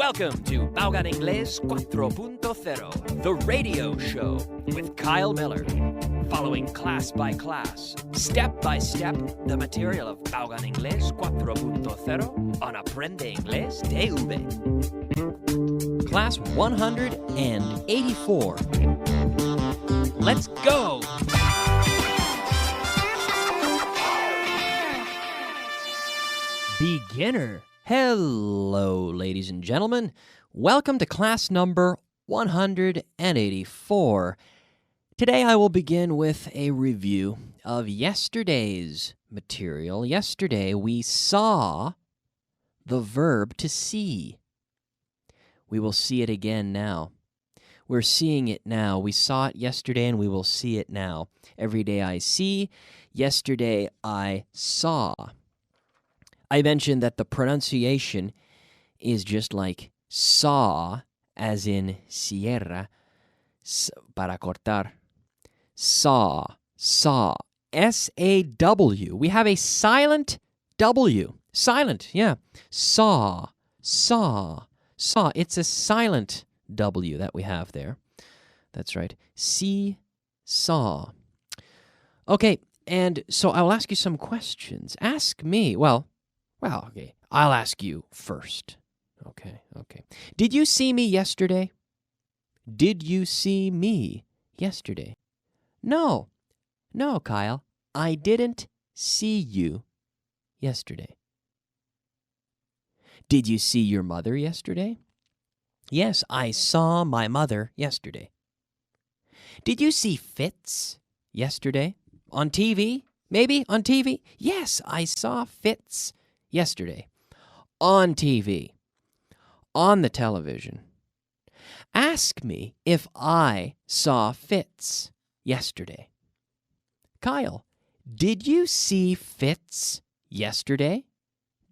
Welcome to Baugan Inglés 4.0, the radio show with Kyle Miller. Following class by class, step by step, the material of Baugan Inglés 4.0 on Aprende Inglés TV. Class 184. Let's go! Beginner. Hello, ladies and gentlemen. Welcome to class number 184. Today I will begin with a review of yesterday's material. Yesterday we saw the verb to see. We will see it again now. We're seeing it now. We saw it yesterday and we will see it now. Every day I see. Yesterday I saw. I mentioned that the pronunciation is just like saw, as in sierra, para cortar. Saw, S-A-W. We have a silent W. Silent, yeah. Saw. It's a silent W that we have there. That's right. See, saw. Okay, and so I will ask you some questions. Ask me, okay, I'll ask you first. Okay. Did you see me yesterday? Did you see me yesterday? No, Kyle, I didn't see you yesterday. Did you see your mother yesterday? Yes, I saw my mother yesterday. Did you see Fitz yesterday? On TV? Maybe on TV? Yes, I saw Fitz yesterday. On TV. On the television. Ask me if I saw Fitz yesterday. Kyle, did you see Fitz yesterday?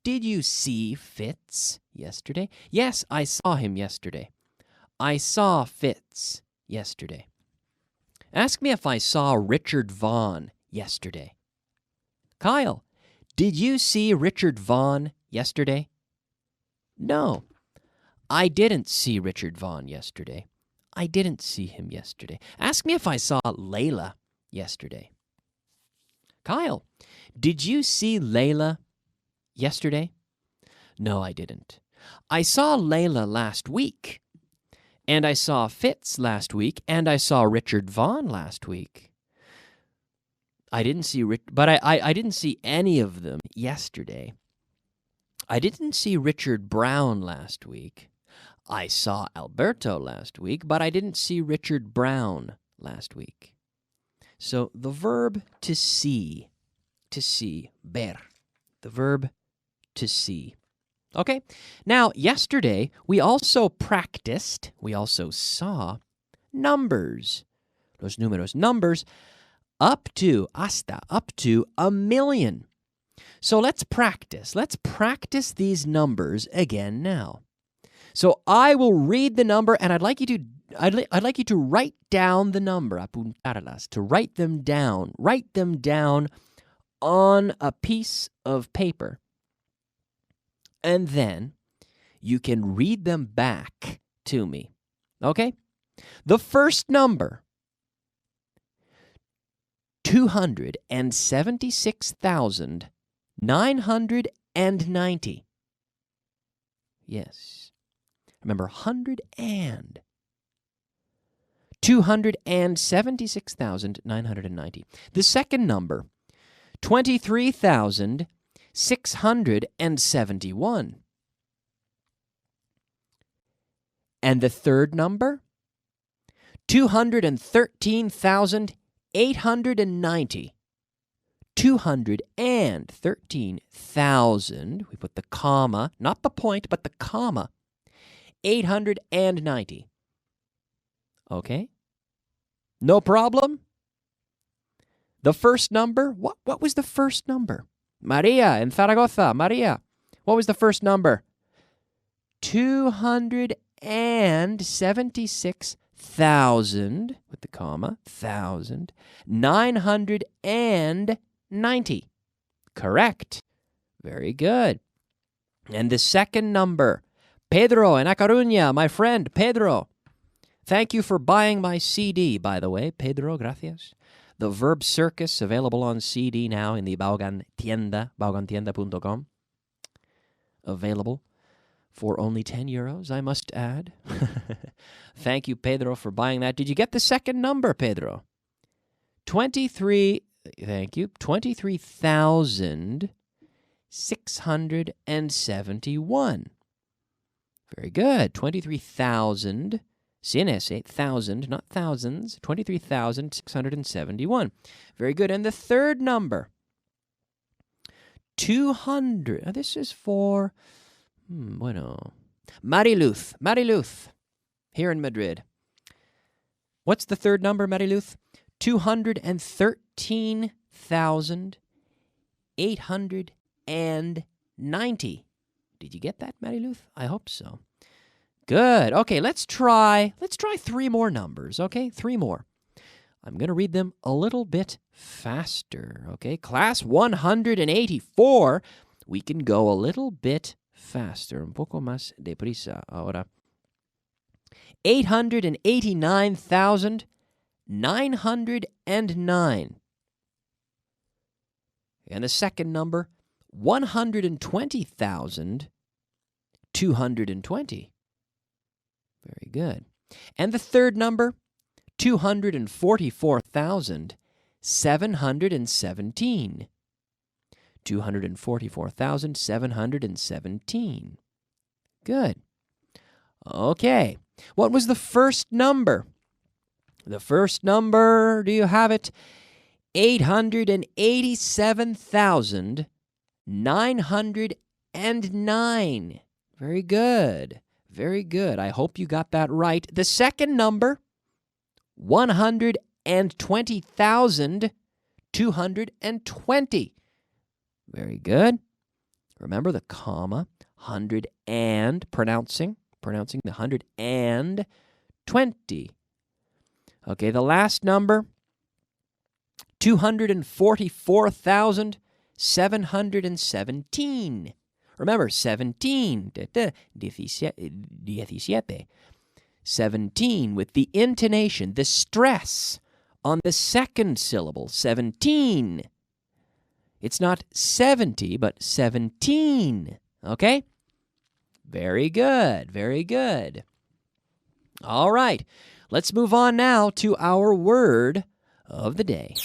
Did you see Fitz yesterday? Yes, I saw him yesterday. I saw Fitz yesterday. Ask me if I saw Richard Vaughn yesterday. Kyle, did you see Richard Vaughn yesterday? No, I didn't see Richard Vaughn yesterday. I didn't see him yesterday. Ask me if I saw Layla yesterday. Kyle, did you see Layla yesterday? No, I didn't. I saw Layla last week, and I saw Fitz last week, and I saw Richard Vaughn last week. I didn't see I didn't see any of them yesterday. I didn't see Richard Brown last week. I saw Alberto last week, but I didn't see Richard Brown last week. So the verb to see, ver, the verb to see. Okay, now yesterday we also saw numbers, los números, numbers, up to 1,000,000. So let's practice these numbers again now. So I will read the number, and I'd like you to write down the number, apuntarlas, to write them down on a piece of paper. And then you can read them back to me. Okay? The first number, 276,990. Yes. Remember, 276,990. The second number, 23,671. And the third number, 213,890. 213,000. We put the comma, not the point, but the comma. 890. Okay? No problem? The first number? What was the first number? Maria in Zaragoza. Maria, what was the first number? 276,000, with the comma, 990. Correct. Very good. And the second number, Pedro in A Coruña, my friend, Pedro. Thank you for buying my CD, by the way. Pedro, gracias. The Verb Circus, available on CD now in the Vaughan Tienda, vaughantienda.com. Available for only 10 euros, I must add. Thank you, Pedro, for buying that. Did you get the second number, Pedro? 23,671. Very good. 23,000. Sin ese, 1,000, not thousands. 23,671. Very good. And the third number, 200. This is for, Mariluz, here in Madrid. What's the third number, Mariluz? 213,890. Did you get that, Mariluz? I hope so. Good. Okay, let's try 3 more numbers, okay? 3 more. I'm going to read them a little bit faster, okay? Class 184, we can go a little bit faster, un poco más deprisa ahora. 889,909. And the second number, 120,220. Very good. And the third number, 244,717. 244,717. Good. Okay. What was the first number? The first number, do you have it? 887,909. Very good. Very good. I hope you got that right. The second number, 120,220. Very good. Remember the comma, 100 and, pronouncing the 120. Okay, the last number, 244,717. Remember, 17, 17, with the intonation, the stress on the second syllable, 17. It's not 70, but 17, okay? Very good, very good. All right, let's move on now to our word of the day.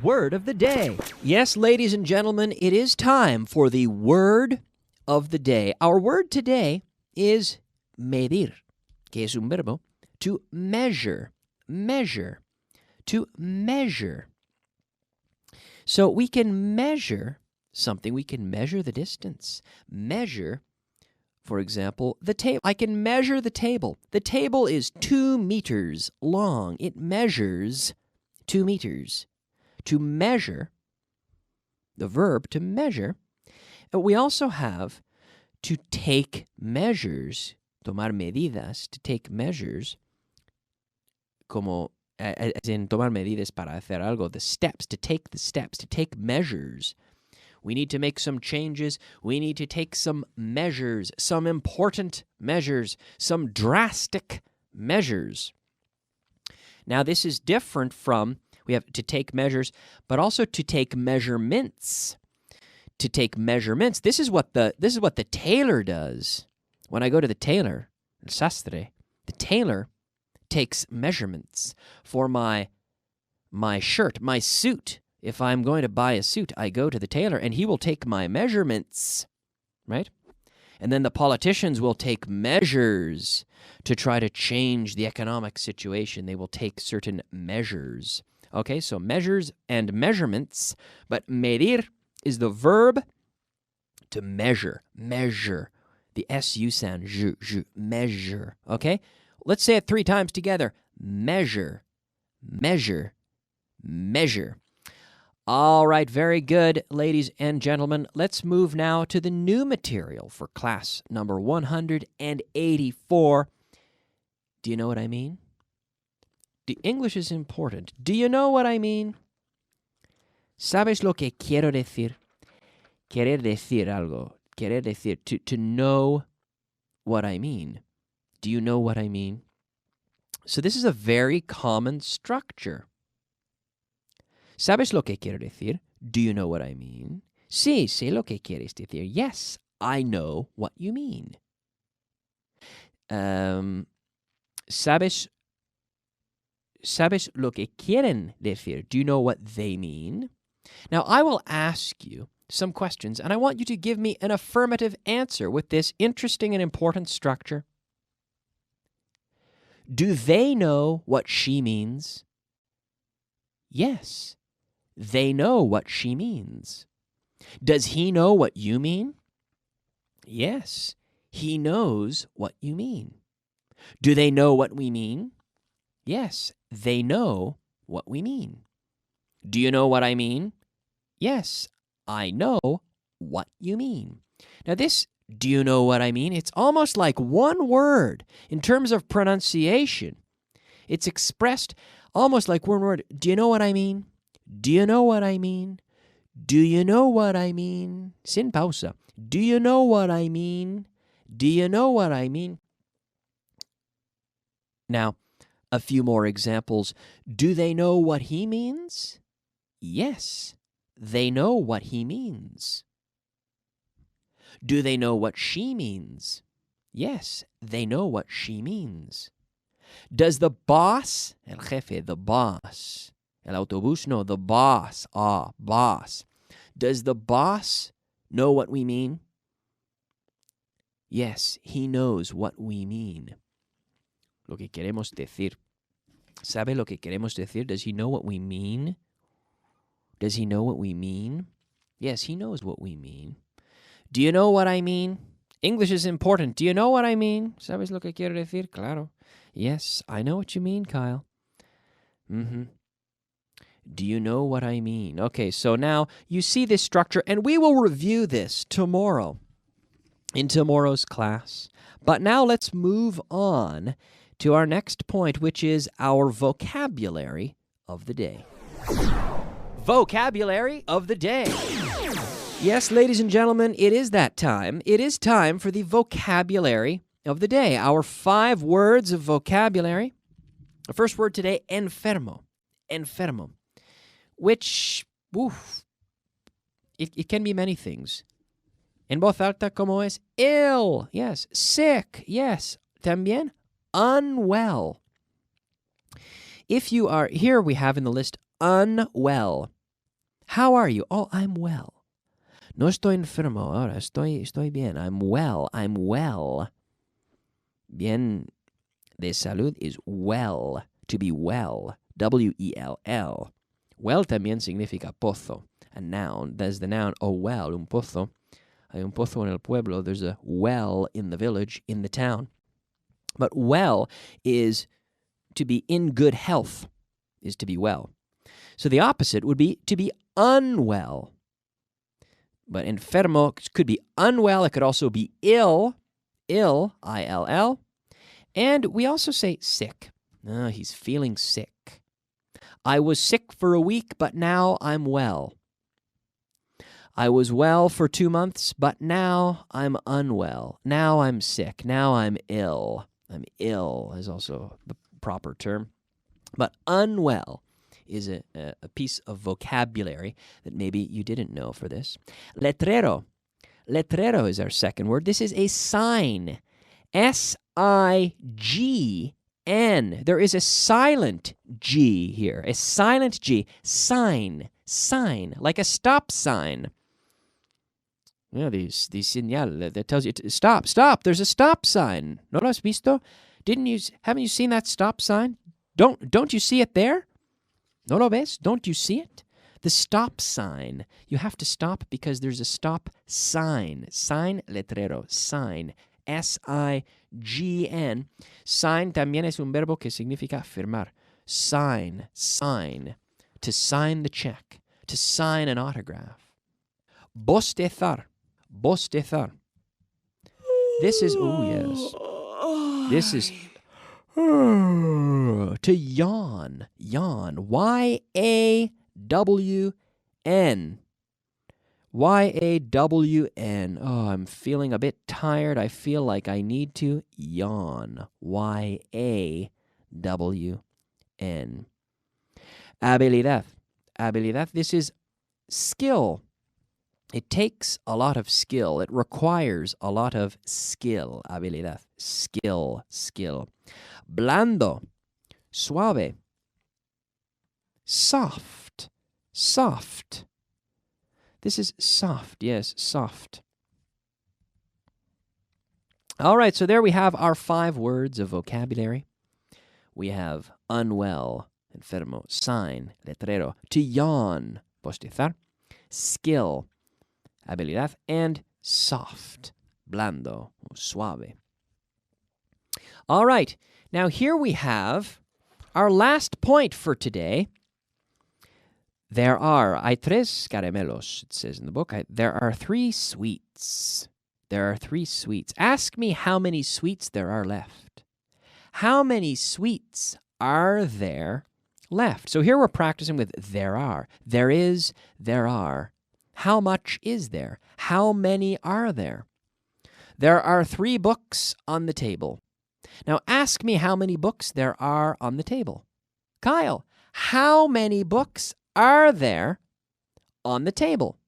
Word of the day. Yes, ladies and gentlemen, it is time for the word of the day. Our word today is medir, que es un verbo, to measure, to measure. So we can measure something. We can measure the distance. Measure, for example, the table. I can measure the table. The table is 2 meters long. It measures 2 meters. To measure, the verb to measure. We also have to take measures, tomar medidas, to take measures, como, as in tomar medidas para hacer algo, the steps, to take measures. We need to make some changes. We need to take some measures, some important measures, some drastic measures. Now, this is different from, we have to take measures, but also to take measurements. To take measurements. This is what the tailor does. When I go to the tailor, el sastre, the tailor takes measurements for my shirt, my suit. If I'm going to buy a suit, I go to the tailor and he will take my measurements, right? And then the politicians will take measures to try to change the economic situation. They will take certain measures. Okay, so measures and measurements, but medir is the verb to measure, measure. The SU sound, measure, okay? Let's say it 3 times together. Measure, measure, measure. All right, very good, ladies and gentlemen. Let's move now to the new material for class number 184. Do you know what I mean? The English is important. Do you know what I mean? ¿Sabes lo que quiero decir? Querer decir algo. Querer decir, to know what I mean? Do you know what I mean? So this is a very common structure. ¿Sabes lo que quiero decir? Do you know what I mean? Sí, sé lo que quieres decir. Yes, I know what you mean. ¿Sabes lo que quieren decir? Do you know what they mean? Now, I will ask you some questions, and I want you to give me an affirmative answer with this interesting and important structure. Do they know what she means? Yes, they know what she means. Does he know what you mean? Yes, he knows what you mean. Do they know what we mean? Yes, they know what we mean. Do you know what I mean? Yes, I know what you mean. Now this, do you know what I mean? It's almost like one word in terms of pronunciation. It's expressed almost like one word. Do you know what I mean? Do you know what I mean? Do you know what I mean? Sin pausa. Do you know what I mean? Do you know what I mean? Now, a few more examples. Do they know what he means? Yes, they know what he means. Do they know what she means? Yes, they know what she means. Does the boss, el jefe, the boss, el autobús, no, the boss, boss. Does the boss know what we mean? Yes, he knows what we mean. Lo que queremos decir. ¿Sabe lo que queremos decir? Does he know what we mean? Does he know what we mean? Yes, he knows what we mean. Do you know what I mean? English is important. Do you know what I mean? ¿Sabes lo que quiero decir? Claro. Yes, I know what you mean, Kyle. Do you know what I mean? Okay, so now you see this structure, and we will review this tomorrow in tomorrow's class. But now let's move on to our next point, which is our vocabulary of the day. Vocabulary of the day. Yes, ladies and gentlemen, it is that time. It is time for the vocabulary of the day. Our 5 words of vocabulary. The first word today, enfermo. Enfermo. Which, it can be many things. En voz alta, como es? Ill. Yes. Sick. Yes. También unwell. If you are, here we have in the list, unwell. How are you? Oh, I'm well. No estoy enfermo ahora. Estoy bien. I'm well. I'm well. Bien de salud is well. To be well. W-E-L-L. Well también significa pozo. A noun. There's the noun, oh well, un pozo. Hay un pozo en el pueblo. There's a well in the village, in the town. But well is to be in good health, is to be well. So the opposite would be to be unwell. But enfermo could be unwell. It could also be ill, I-L-L. And we also say sick. He's feeling sick. I was sick for a week, but now I'm well. I was well for 2 months, but now I'm unwell. Now I'm sick. Now I'm ill. I'm ill is also the proper term. But unwell is a piece of vocabulary that maybe you didn't know for this. Letrero. Letrero is our second word. This is a sign. S-I-G-N. There is a silent G here. A silent G. Sign. Sign. Like a stop sign. Yeah, the señal that tells you to stop. Stop. There's a stop sign. ¿No lo has visto? Haven't you seen that stop sign? Don't you see it there? ¿No lo ves? Don't you see it? The stop sign. You have to stop because there's a stop sign. Sign, letrero, sign. S-I-G-N. Sign también es un verbo que significa firmar. Sign, sign. To sign the check. To sign an autograph. Bostezar. Bostezar. This is, yes. This is to yawn. Yawn. Y-A-W-N. Y-A-W-N. Oh, I'm feeling a bit tired. I feel like I need to yawn. Y-A-W-N. Habilidad. Habilidad. This is skill. It takes a lot of skill. It requires a lot of skill. Habilidad. Skill. Blando. Suave. Soft. This is soft. Yes, soft. All right, so there we have our 5 words of vocabulary. We have unwell, enfermo, sign, letrero, to yawn, bostezar, skill, habilidad, and soft, blando, suave. All right, now here we have our last point for today. Hay 3 caramelos, it says in the book. There are 3 sweets. Ask me how many sweets there are left. How many sweets are there left? So here we're practicing with there are. There is, there are. How much is there? How many are there? There are 3 books on the table. Now ask me how many books there are on the table. Kyle, how many books are there on the table?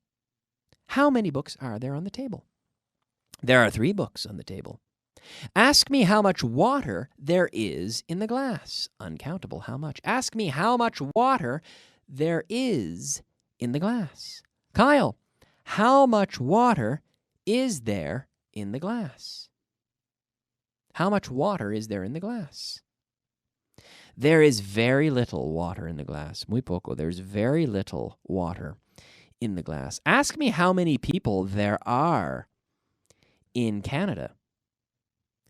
How many books are there on the table? There are 3 books on the table. Ask me how much water there is in the glass. Uncountable, how much? Ask me how much water there is in the glass. Kyle, how much water is there in the glass? How much water is there in the glass? There is very little water in the glass. Muy poco. There's very little water in the glass. Ask me how many people there are in Canada.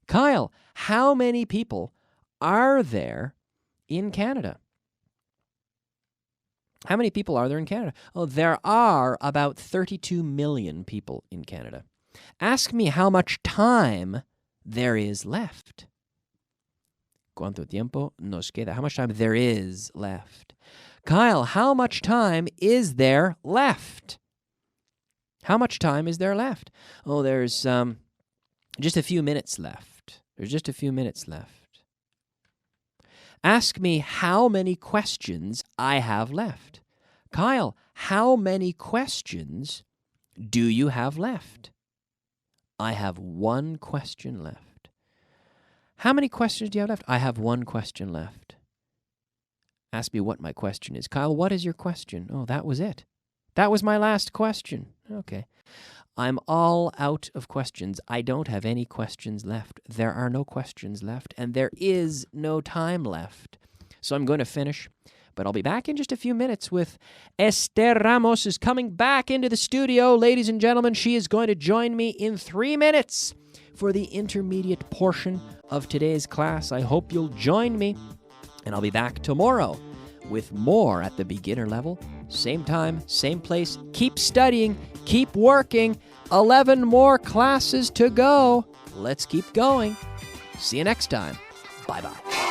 Kyle, how many people are there in Canada? How many people are there in Canada? Oh, there are about 32 million people in Canada. Ask me how much time there is left. ¿Cuánto tiempo nos queda? How much time there is left? Kyle, how much time is there left? How much time is there left? Oh, there's just a few minutes left. There's just a few minutes left. Ask me how many questions I have left. Kyle, how many questions do you have left? I have 1 question left. How many questions do you have left? I have 1 question left. Ask me what my question is. Kyle, what is your question? Oh, that was it. That was my last question. Okay. I'm all out of questions. I don't have any questions left. There are no questions left, and there is no time left. So I'm going to finish, but I'll be back in just a few minutes with Esther Ramos is coming back into the studio. Ladies and gentlemen, she is going to join me in 3 minutes for the intermediate portion of today's class. I hope you'll join me, and I'll be back tomorrow with more at the beginner level. Same time, same place. Keep studying, keep working. 11 more classes to go. Let's keep going. See you next time. Bye-bye.